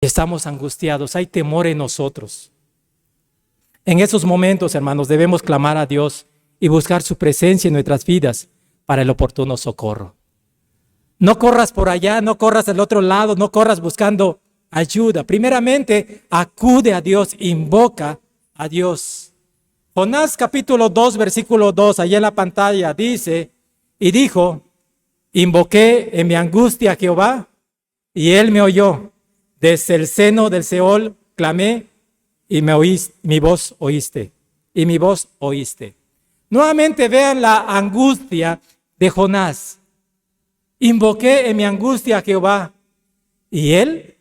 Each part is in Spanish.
estamos angustiados, hay temor en nosotros. En esos momentos, hermanos, debemos clamar a Dios y buscar su presencia en nuestras vidas para el oportuno socorro. No corras por allá, no corras al otro lado, no corras buscando ayuda. Primeramente, acude a Dios, invoca a Dios. Jonás capítulo 2, versículo 2, allá en la pantalla, dice, y dijo, invoqué en mi angustia a Jehová, y él me oyó. Desde el seno del Seol clamé, y mi voz oíste. Y mi voz oíste. Nuevamente vean la angustia de Jonás. Invoqué en mi angustia a Jehová, y él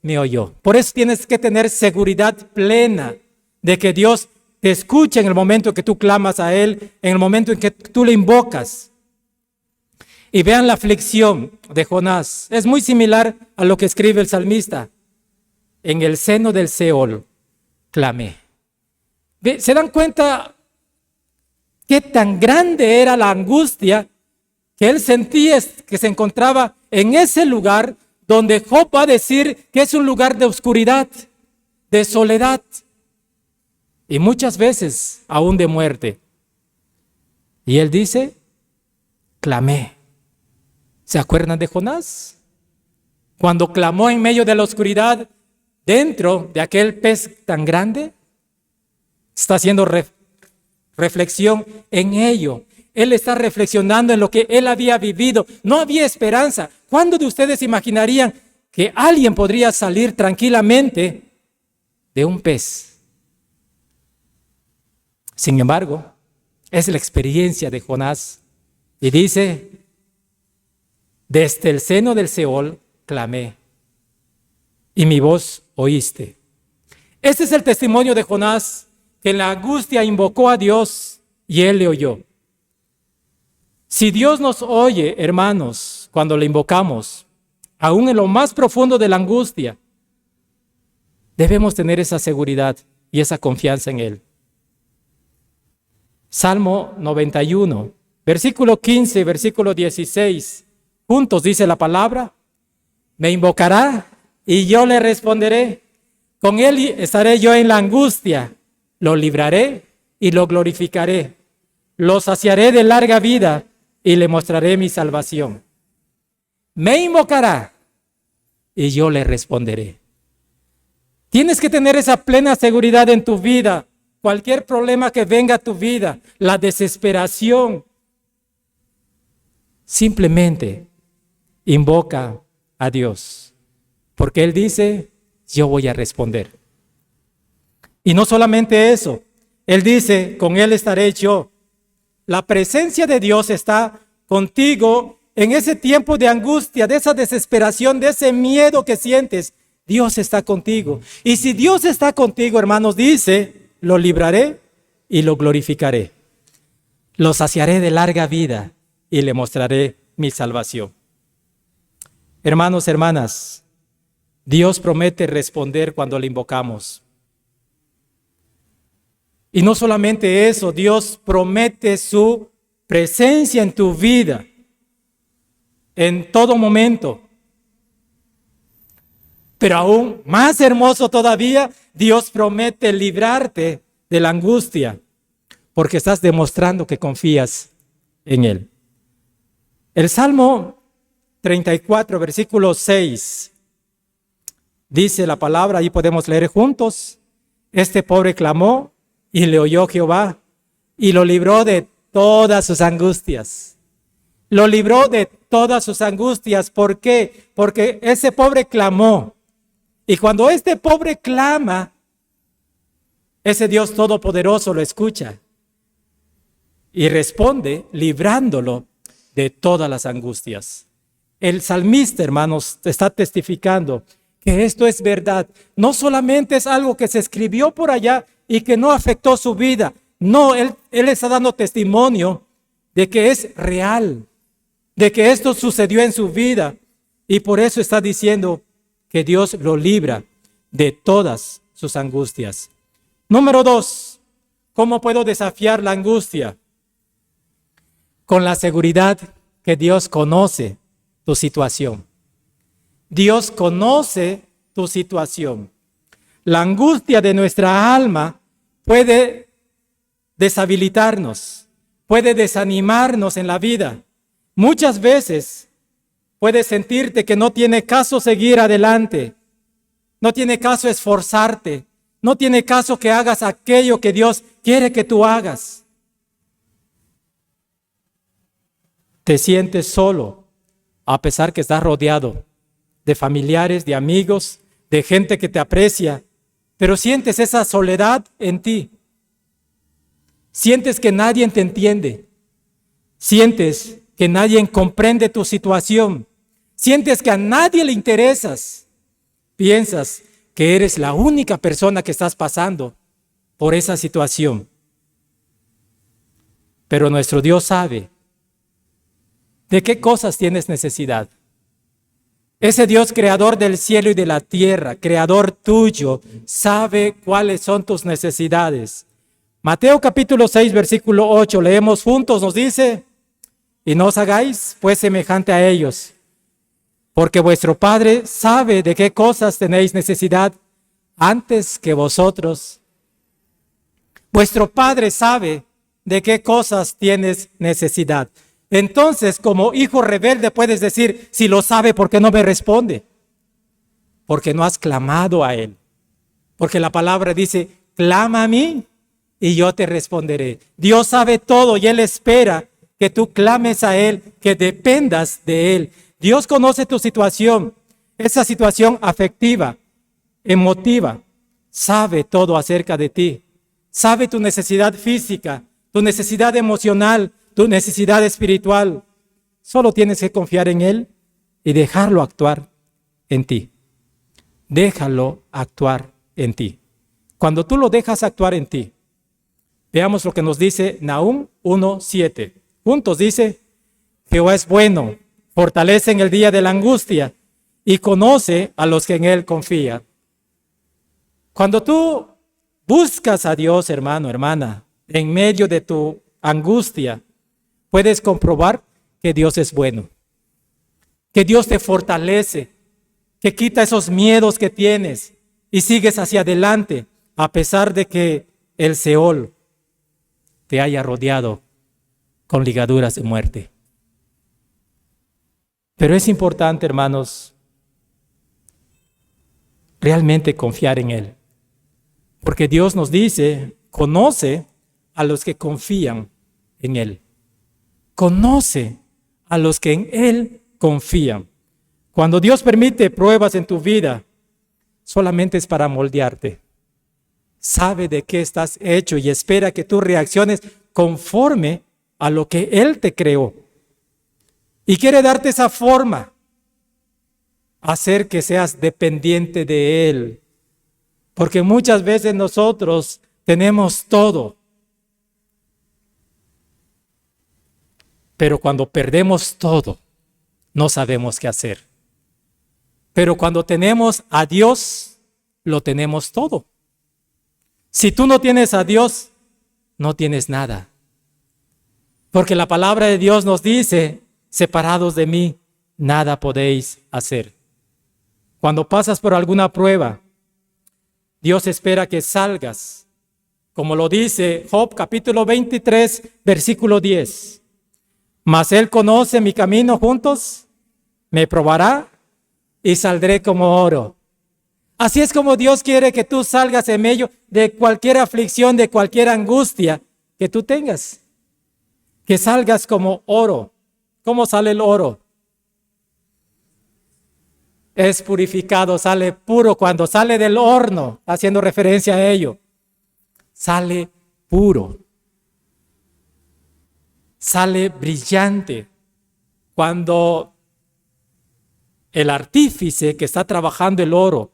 me oyó. Por eso tienes que tener seguridad plena de que Dios te escucha en el momento en que tú clamas a Él, en el momento en que tú le invocas. Y vean la aflicción de Jonás. Es muy similar a lo que escribe el salmista. En el seno del Seol clamé. ¿Se dan cuenta qué tan grande era la angustia que él sentía, que se encontraba en ese lugar donde Job va a decir que es un lugar de oscuridad, de soledad y muchas veces aún de muerte? Y él dice, clamé. ¿Se acuerdan de Jonás? Cuando clamó en medio de la oscuridad, dentro de aquel pez tan grande, está haciendo reflexión en ello. Él está reflexionando en lo que él había vivido. No había esperanza. ¿Cuándo de ustedes imaginarían que alguien podría salir tranquilamente de un pez? Sin embargo, es la experiencia de Jonás. Y dice, desde el seno del Seol clamé, y mi voz oíste. Este es el testimonio de Jonás, que en la angustia invocó a Dios y Él le oyó. Si Dios nos oye, hermanos, cuando le invocamos, aún en lo más profundo de la angustia, debemos tener esa seguridad y esa confianza en Él. Salmo 91, versículo 15, versículo 16. Juntos dice la palabra, me invocará y yo le responderé. Con Él estaré yo en la angustia, lo libraré y lo glorificaré. Lo saciaré de larga vida y le mostraré mi salvación. Me invocará y yo le responderé. Tienes que tener esa plena seguridad en tu vida. Cualquier problema que venga a tu vida, la desesperación, simplemente invoca a Dios. Porque Él dice, yo voy a responder. Y no solamente eso, Él dice, con Él estaré yo. La presencia de Dios está contigo en ese tiempo de angustia, de esa desesperación, de ese miedo que sientes. Dios está contigo. Y si Dios está contigo, hermanos, dice, lo libraré y lo glorificaré. Lo saciaré de larga vida y le mostraré mi salvación. Hermanos, hermanas, Dios promete responder cuando le invocamos. Y no solamente eso, Dios promete su presencia en tu vida, en todo momento. Pero aún más hermoso todavía, Dios promete librarte de la angustia, porque estás demostrando que confías en Él. El Salmo 34, versículo 6, dice la palabra, ahí podemos leer juntos. Este pobre clamó y le oyó Jehová y lo libró de todas sus angustias. Lo libró de todas sus angustias. ¿Por qué? Porque ese pobre clamó. Y cuando este pobre clama, ese Dios todopoderoso lo escucha y responde librándolo de todas las angustias. El salmista, hermanos, está testificando que esto es verdad. No solamente es algo que se escribió por allá y que no afectó su vida. No, él está dando testimonio de que es real, de que esto sucedió en su vida. Y por eso está diciendo que Dios lo libra de todas sus angustias. Número 2, ¿cómo puedo desafiar la angustia? Con la seguridad que Dios conoce tu situación. Dios conoce tu situación. La angustia de nuestra alma puede deshabilitarnos, puede desanimarnos en la vida. Muchas veces puedes sentirte que no tiene caso seguir adelante, no tiene caso esforzarte, no tiene caso que hagas aquello que Dios quiere que tú hagas. Te sientes solo, a pesar que estás rodeado de familiares, de amigos, de gente que te aprecia, pero sientes esa soledad en ti. Sientes que nadie te entiende. Sientes que nadie comprende tu situación. Sientes que a nadie le interesas. Piensas que eres la única persona que estás pasando por esa situación. Pero nuestro Dios sabe de qué cosas tienes necesidad. Ese Dios creador del cielo y de la tierra, creador tuyo, sabe cuáles son tus necesidades. Mateo capítulo 6, versículo 8, leemos juntos, nos dice: y no os hagáis pues semejante a ellos, porque vuestro Padre sabe de qué cosas tenéis necesidad antes que vosotros. Vuestro Padre sabe de qué cosas tienes necesidad. Entonces, como hijo rebelde puedes decir: si lo sabe, ¿por qué no me responde? Porque no has clamado a Él. Porque la palabra dice: clama a mí y yo te responderé. Dios sabe todo y Él espera que tú clames a Él, que dependas de Él. Dios conoce tu situación, esa situación afectiva, emotiva. Sabe todo acerca de ti. Sabe tu necesidad física, tu necesidad emocional, tu necesidad espiritual. Solo tienes que confiar en Él y dejarlo actuar en ti. Déjalo actuar en ti. Cuando tú lo dejas actuar en ti, veamos lo que nos dice Nahum 1:7. Juntos dice: Jehová es bueno, fortalece en el día de la angustia y conoce a los que en Él confían. Cuando tú buscas a Dios, hermano, hermana, en medio de tu angustia, puedes comprobar que Dios es bueno, que Dios te fortalece, que quita esos miedos que tienes y sigues hacia adelante, a pesar de que el Seol te haya rodeado con ligaduras de muerte. Pero es importante, hermanos, realmente confiar en Él, porque Dios nos dice: conoce a los que confían en Él. Conoce a los que en Él confían. Cuando Dios permite pruebas en tu vida, solamente es para moldearte. Sabe de qué estás hecho y espera que tú reacciones conforme a lo que Él te creó. Y quiere darte esa forma, hacer que seas dependiente de Él. Porque muchas veces nosotros tenemos todo, pero cuando perdemos todo, no sabemos qué hacer. Pero cuando tenemos a Dios, lo tenemos todo. Si tú no tienes a Dios, no tienes nada. Porque la palabra de Dios nos dice: separados de mí, nada podéis hacer. Cuando pasas por alguna prueba, Dios espera que salgas, como lo dice Job capítulo 23, versículo 10. Mas Él conoce mi camino, juntos me probará y saldré como oro. Así es como Dios quiere que tú salgas en medio de cualquier aflicción, de cualquier angustia que tú tengas. Que salgas como oro. ¿Cómo sale el oro? Es purificado, sale puro cuando sale del horno, haciendo referencia a ello. Sale puro. Sale brillante. Cuando el artífice que está trabajando el oro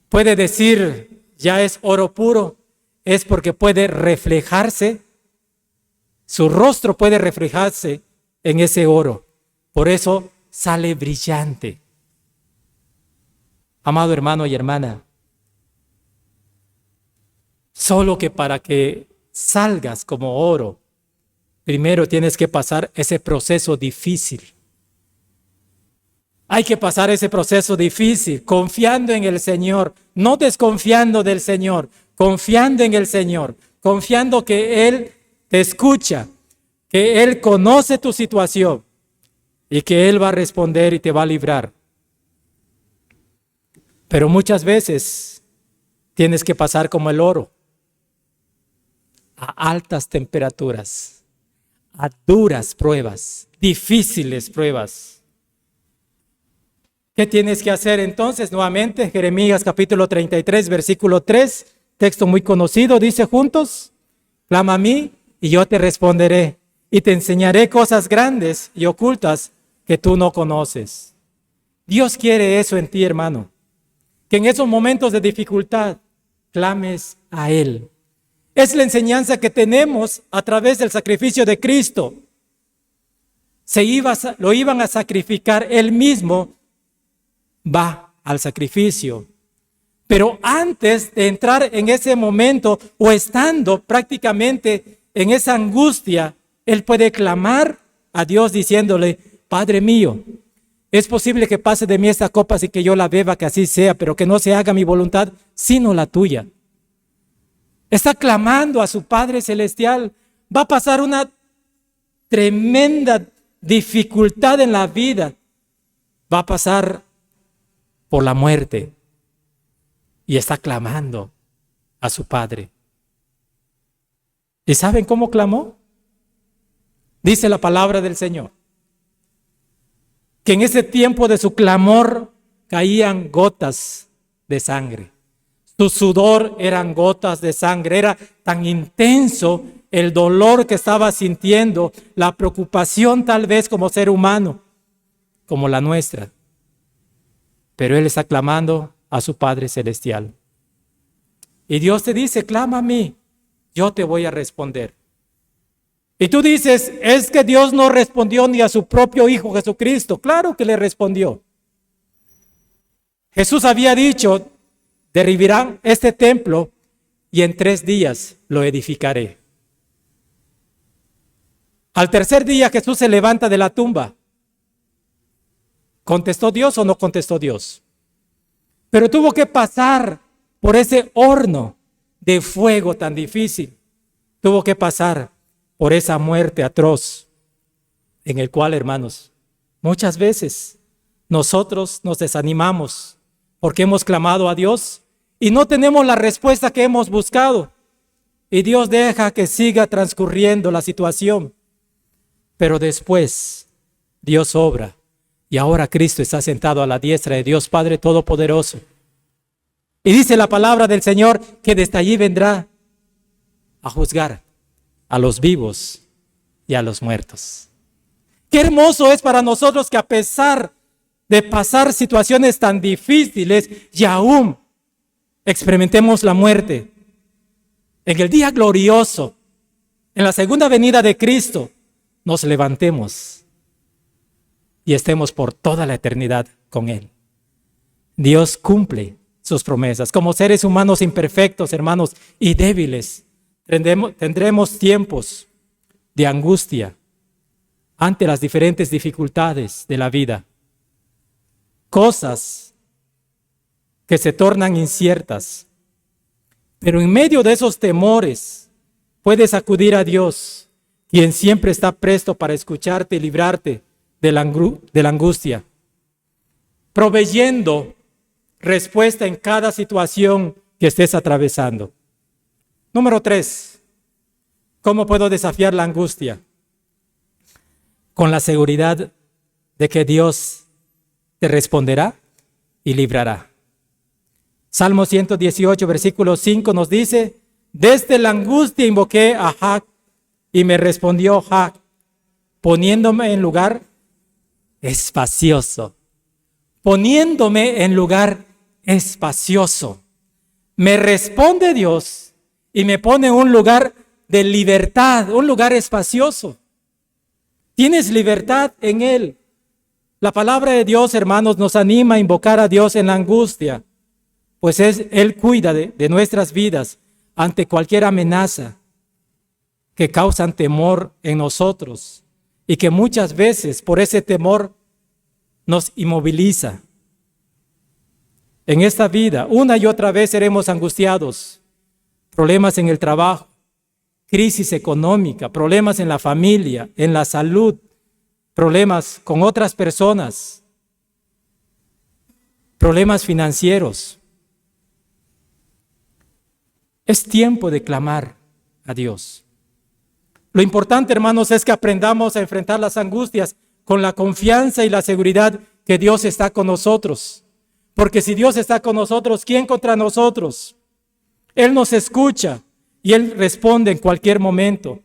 puede decir: ya es oro puro, es porque puede reflejarse, su rostro puede reflejarse en ese oro. Por eso sale brillante. Amado hermano y hermana, solo que para que salgas como oro, primero tienes que pasar ese proceso difícil. Hay que pasar ese proceso difícil, confiando en el Señor, no desconfiando del Señor, confiando en el Señor, confiando que Él te escucha, que Él conoce tu situación y que Él va a responder y te va a librar. Pero muchas veces tienes que pasar como el oro, a altas temperaturas, a duras pruebas, difíciles pruebas. ¿Qué tienes que hacer entonces? Nuevamente, Jeremías capítulo 33, versículo 3, texto muy conocido, dice juntos: clama a mí y yo te responderé y te enseñaré cosas grandes y ocultas que tú no conoces. Dios quiere eso en ti, hermano, que en esos momentos de dificultad clames a Él. Es la enseñanza que tenemos a través del sacrificio de Cristo. Lo iban a sacrificar, Él mismo va al sacrificio. Pero antes de entrar en ese momento o estando prácticamente en esa angustia, Él puede clamar a Dios diciéndole: Padre mío, es posible que pase de mí esta copa y que yo la beba, que así sea, pero que no se haga mi voluntad, sino la tuya. Está clamando a su Padre Celestial. Va a pasar una tremenda dificultad en la vida. Va a pasar por la muerte. Y está clamando a su Padre. ¿Y saben cómo clamó? Dice la palabra del Señor que en ese tiempo de su clamor caían gotas de sangre. Su sudor eran gotas de sangre. Era tan intenso el dolor que estaba sintiendo, la preocupación tal vez como ser humano, como la nuestra. Pero Él está clamando a su Padre Celestial. Y Dios te dice: clama a mí, yo te voy a responder. Y tú dices: es que Dios no respondió ni a su propio Hijo Jesucristo. Claro que le respondió. Jesús había dicho: derribarán este templo y en 3 días lo edificaré. Al tercer día Jesús se levanta de la tumba. ¿Contestó Dios o no contestó Dios? Pero tuvo que pasar por ese horno de fuego tan difícil. Tuvo que pasar por esa muerte atroz, en el cual, hermanos, muchas veces nosotros nos desanimamos porque hemos clamado a Dios y no tenemos la respuesta que hemos buscado. Y Dios deja que siga transcurriendo la situación. Pero después Dios obra y ahora Cristo está sentado a la diestra de Dios Padre Todopoderoso. Y dice la palabra del Señor que desde allí vendrá a juzgar a los vivos y a los muertos. Qué hermoso es para nosotros que a pesar de pasar situaciones tan difíciles y aún experimentemos la muerte, en el día glorioso, en la segunda venida de Cristo, nos levantemos y estemos por toda la eternidad con Él. Dios cumple sus promesas. Como seres humanos imperfectos, hermanos, y débiles, tendremos tiempos de angustia ante las diferentes dificultades de la vida. Cosas que se tornan inciertas. Pero en medio de esos temores, puedes acudir a Dios, quien siempre está presto para escucharte y librarte de la angustia, proveyendo respuesta en cada situación que estés atravesando. Número 3, ¿cómo puedo desafiar la angustia? Con la seguridad de que Dios te responderá y librará. Salmo 118, versículo 5 nos dice: desde la angustia invoqué a Jah y me respondió Jah, poniéndome en lugar espacioso. Poniéndome en lugar espacioso. Me responde Dios y me pone en un lugar de libertad, un lugar espacioso. Tienes libertad en Él. La palabra de Dios, hermanos, nos anima a invocar a Dios en la angustia, pues Él cuida de nuestras vidas ante cualquier amenaza que causan temor en nosotros y que muchas veces por ese temor nos inmoviliza. En esta vida, una y otra vez seremos angustiados. Problemas en el trabajo, crisis económica, problemas en la familia, en la salud, problemas con otras personas, problemas financieros. Es tiempo de clamar a Dios. Lo importante, hermanos, es que aprendamos a enfrentar las angustias con la confianza y la seguridad que Dios está con nosotros. Porque si Dios está con nosotros, ¿quién contra nosotros? Él nos escucha y Él responde en cualquier momento.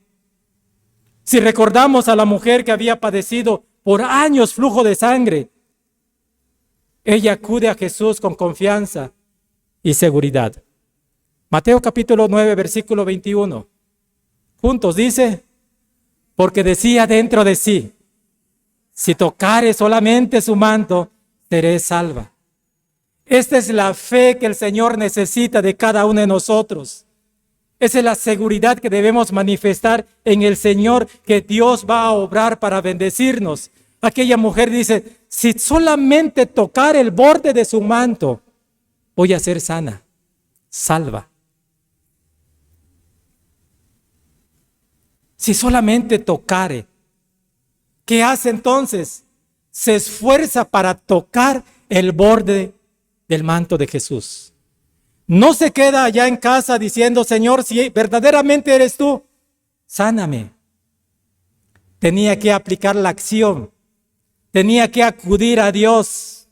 Si recordamos a la mujer que había padecido por años flujo de sangre, ella acude a Jesús con confianza y seguridad. Mateo capítulo 9, versículo 21. Juntos dice, porque decía dentro de sí, si tocare solamente su manto, seré salva. Esta es la fe que el Señor necesita de cada uno de nosotros. Esa es la seguridad que debemos manifestar en el Señor, que Dios va a obrar para bendecirnos. Aquella mujer dice, si solamente tocar el borde de su manto, voy a ser sana, salva. Si solamente tocare, ¿qué hace entonces? Se esfuerza para tocar el borde del manto de Jesús. No se queda allá en casa diciendo, Señor, si verdaderamente eres tú, sáname. Tenía que aplicar la acción. Tenía que acudir a Dios.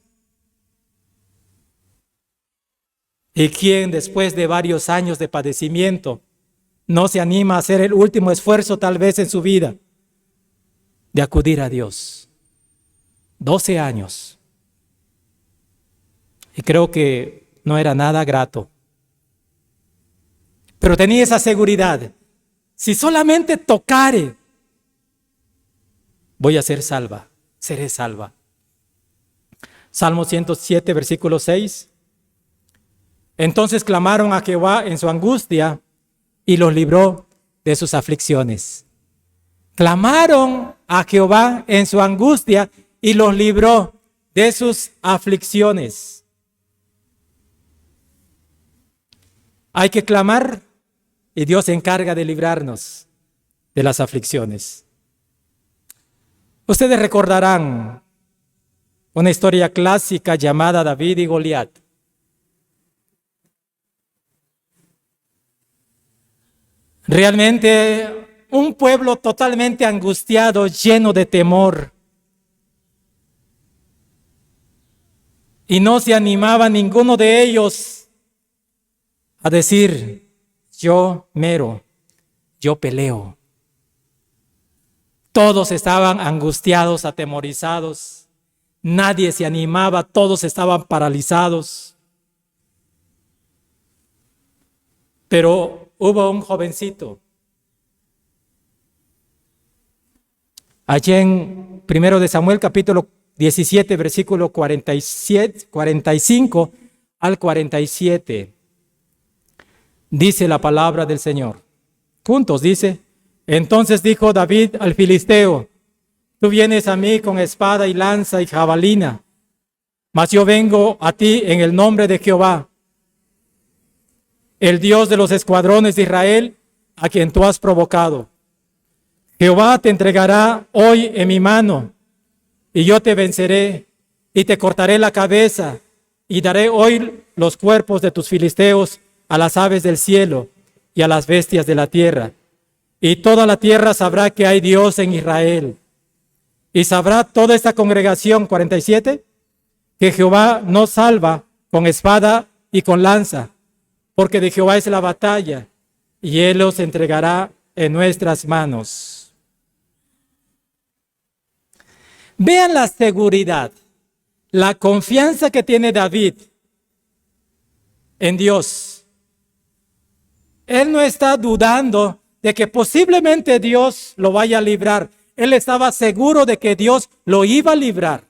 ¿Y quién después de varios años de padecimiento no se anima a hacer el último esfuerzo tal vez en su vida de acudir a Dios? 12 años. Y creo que no era nada grato. Pero tenía esa seguridad. Si solamente tocare, voy a ser salva, seré salva. Salmo 107, versículo 6. Entonces clamaron a Jehová en su angustia y los libró de sus aflicciones. Clamaron a Jehová en su angustia y los libró de sus aflicciones. Hay que clamar y Dios se encarga de librarnos de las aflicciones. Ustedes recordarán una historia clásica llamada David y Goliat. Realmente un pueblo totalmente angustiado, lleno de temor. Y no se animaba ninguno de ellos a decir, yo mero, yo peleo. Todos estaban angustiados, atemorizados. Nadie se animaba, todos estaban paralizados. Pero hubo un jovencito. Allí en 1 de Samuel capítulo 17, versículo 45 al 47. Dice la palabra del Señor. Juntos dice, entonces dijo David al filisteo, tú vienes a mí con espada y lanza y jabalina, mas yo vengo a ti en el nombre de Jehová, el Dios de los escuadrones de Israel, a quien tú has provocado. Jehová te entregará hoy en mi mano, y yo te venceré, y te cortaré la cabeza, y daré hoy los cuerpos de tus filisteos a las aves del cielo y a las bestias de la tierra. Y toda la tierra sabrá que hay Dios en Israel. Y sabrá toda esta congregación, 47, que Jehová no salva con espada y con lanza, porque de Jehová es la batalla, y Él los entregará en nuestras manos. Vean la seguridad, la confianza que tiene David en Dios. Él no está dudando de que posiblemente Dios lo vaya a librar. Él estaba seguro de que Dios lo iba a librar.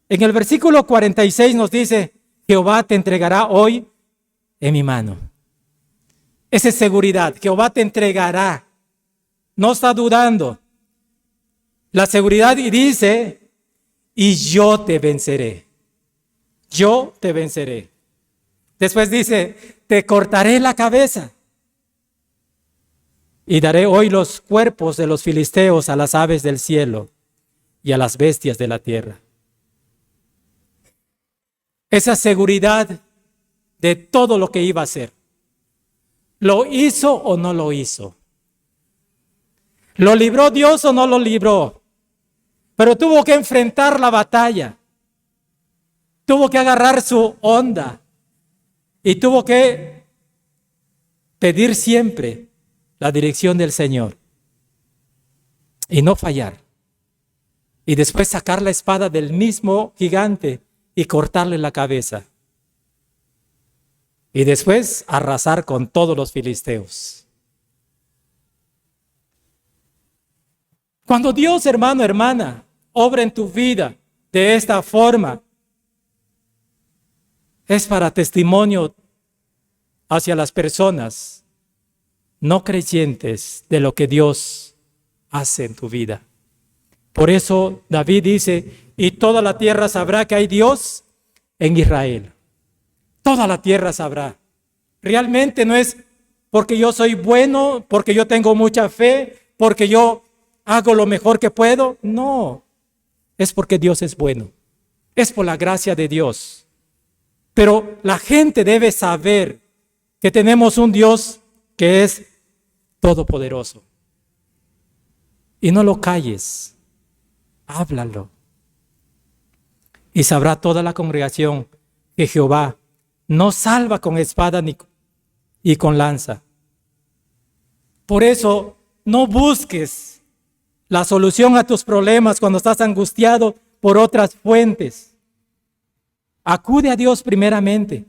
En el versículo 46 nos dice, Jehová te entregará hoy en mi mano. Esa es seguridad, Jehová te entregará. No está dudando. La seguridad y dice, y yo te venceré. Yo te venceré. Después dice, te cortaré la cabeza y daré hoy los cuerpos de los filisteos a las aves del cielo y a las bestias de la tierra. Esa seguridad de todo lo que iba a hacer. ¿Lo hizo o no lo hizo? ¿Lo libró Dios o no lo libró? Pero tuvo que enfrentar la batalla. Tuvo que agarrar su onda. Y tuvo que pedir siempre la dirección del Señor. Y no fallar. Y después sacar la espada del mismo gigante y cortarle la cabeza. Y después arrasar con todos los filisteos. Cuando Dios, hermano, hermana, obra en tu vida de esta forma, es para testimonio hacia las personas no creyentes de lo que Dios hace en tu vida. Por eso David dice, y toda la tierra sabrá que hay Dios en Israel. Toda la tierra sabrá. Realmente no es porque yo soy bueno, porque yo tengo mucha fe, porque yo hago lo mejor que puedo. No, es porque Dios es bueno. Es por la gracia de Dios. Pero la gente debe saber que tenemos un Dios que es todopoderoso. Y no lo calles, háblalo. Y sabrá toda la congregación que Jehová no salva con espada y con lanza. Por eso no busques la solución a tus problemas cuando estás angustiado por otras fuentes. Acude a Dios primeramente.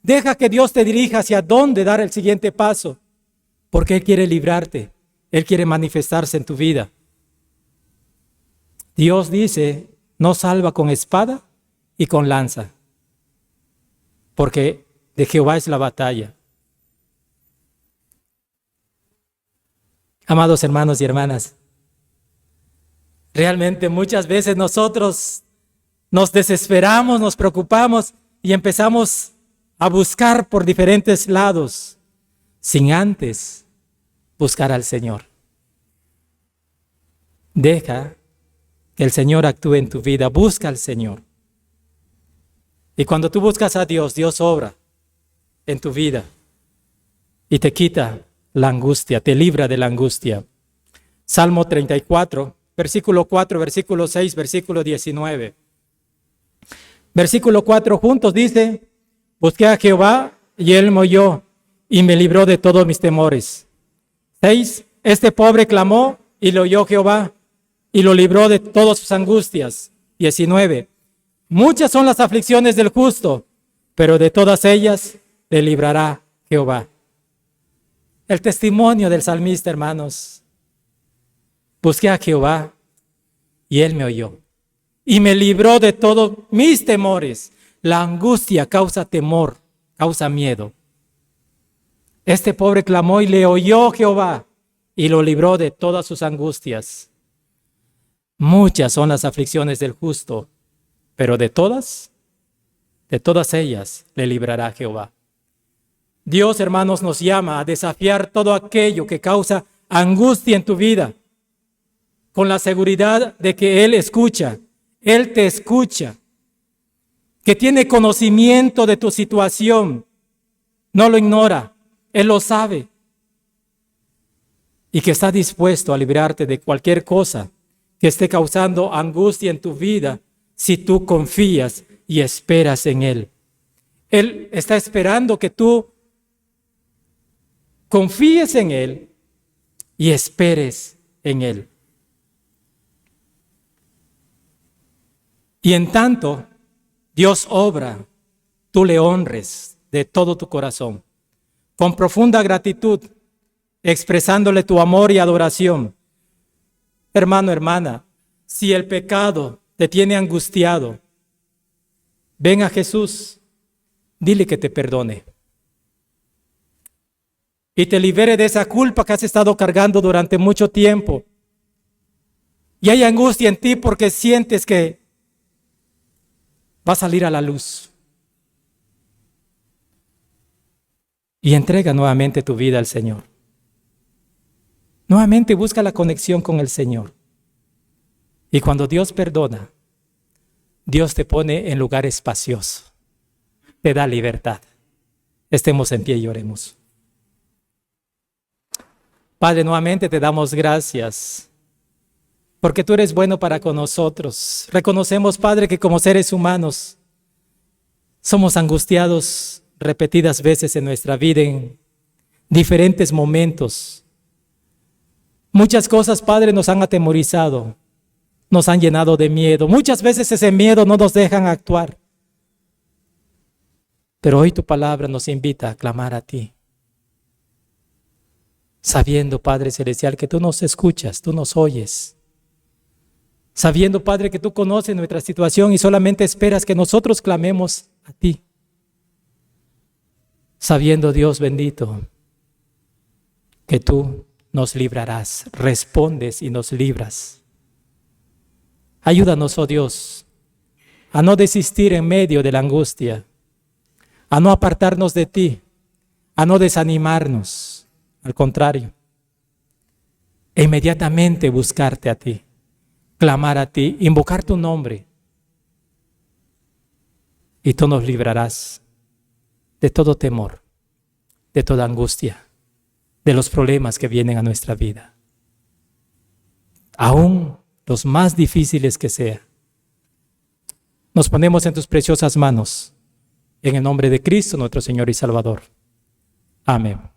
Deja que Dios te dirija hacia dónde dar el siguiente paso. Porque Él quiere librarte. Él quiere manifestarse en tu vida. Dios dice, no salva con espada y con lanza. Porque de Jehová es la batalla. Amados hermanos y hermanas, realmente muchas veces nosotros nos desesperamos, nos preocupamos y empezamos a buscar por diferentes lados, sin antes buscar al Señor. Deja que el Señor actúe en tu vida, busca al Señor. Y cuando tú buscas a Dios, Dios obra en tu vida y te quita la angustia, te libra de la angustia. Salmo 34, versículo 4, versículo 6, versículo 19. Versículo 4 juntos dice, busqué a Jehová y Él me oyó y me libró de todos mis temores. 6, este pobre clamó y le oyó Jehová y lo libró de todas sus angustias. 19, muchas son las aflicciones del justo, pero de todas ellas le librará Jehová. El testimonio del salmista, hermanos. Busqué a Jehová y Él me oyó y me libró de todos mis temores. La angustia causa temor, causa miedo. Este pobre clamó y le oyó Jehová y lo libró de todas sus angustias. Muchas son las aflicciones del justo, pero de todas ellas le librará Jehová. Dios, hermanos, nos llama a desafiar todo aquello que causa angustia en tu vida, con la seguridad de que Él escucha, Él te escucha, que tiene conocimiento de tu situación, no lo ignora, Él lo sabe, y que está dispuesto a librarte de cualquier cosa que esté causando angustia en tu vida si tú confías y esperas en Él. Él está esperando que tú confíes en Él y esperes en Él. Y en tanto Dios obra, tú le honres de todo tu corazón, con profunda gratitud, expresándole tu amor y adoración. Hermano, hermana, si el pecado te tiene angustiado, ven a Jesús, dile que te perdone y te libere de esa culpa que has estado cargando durante mucho tiempo. Y hay angustia en ti porque sientes que va a salir a la luz. Y entrega nuevamente tu vida al Señor. Nuevamente busca la conexión con el Señor. Y cuando Dios perdona, Dios te pone en lugar espacioso. Te da libertad. Estemos en pie y oremos. Padre, nuevamente te damos gracias porque tú eres bueno para con nosotros. Reconocemos, Padre, que como seres humanos somos angustiados repetidas veces en nuestra vida, en diferentes momentos. Muchas cosas, Padre, nos han atemorizado, nos han llenado de miedo. Muchas veces ese miedo no nos dejan actuar. Pero hoy tu palabra nos invita a clamar a ti, sabiendo, Padre Celestial, que tú nos escuchas, tú nos oyes. Sabiendo, Padre, que tú conoces nuestra situación y solamente esperas que nosotros clamemos a ti. Sabiendo, Dios bendito, que tú nos librarás, respondes y nos libras. Ayúdanos, oh Dios, a no desistir en medio de la angustia, a no apartarnos de ti, a no desanimarnos, al contrario, e inmediatamente buscarte a ti, clamar a ti, invocar tu nombre, y tú nos librarás de todo temor, de toda angustia, de los problemas que vienen a nuestra vida, aún los más difíciles que sean. Nos ponemos en tus preciosas manos, en el nombre de Cristo, nuestro Señor y Salvador. Amén.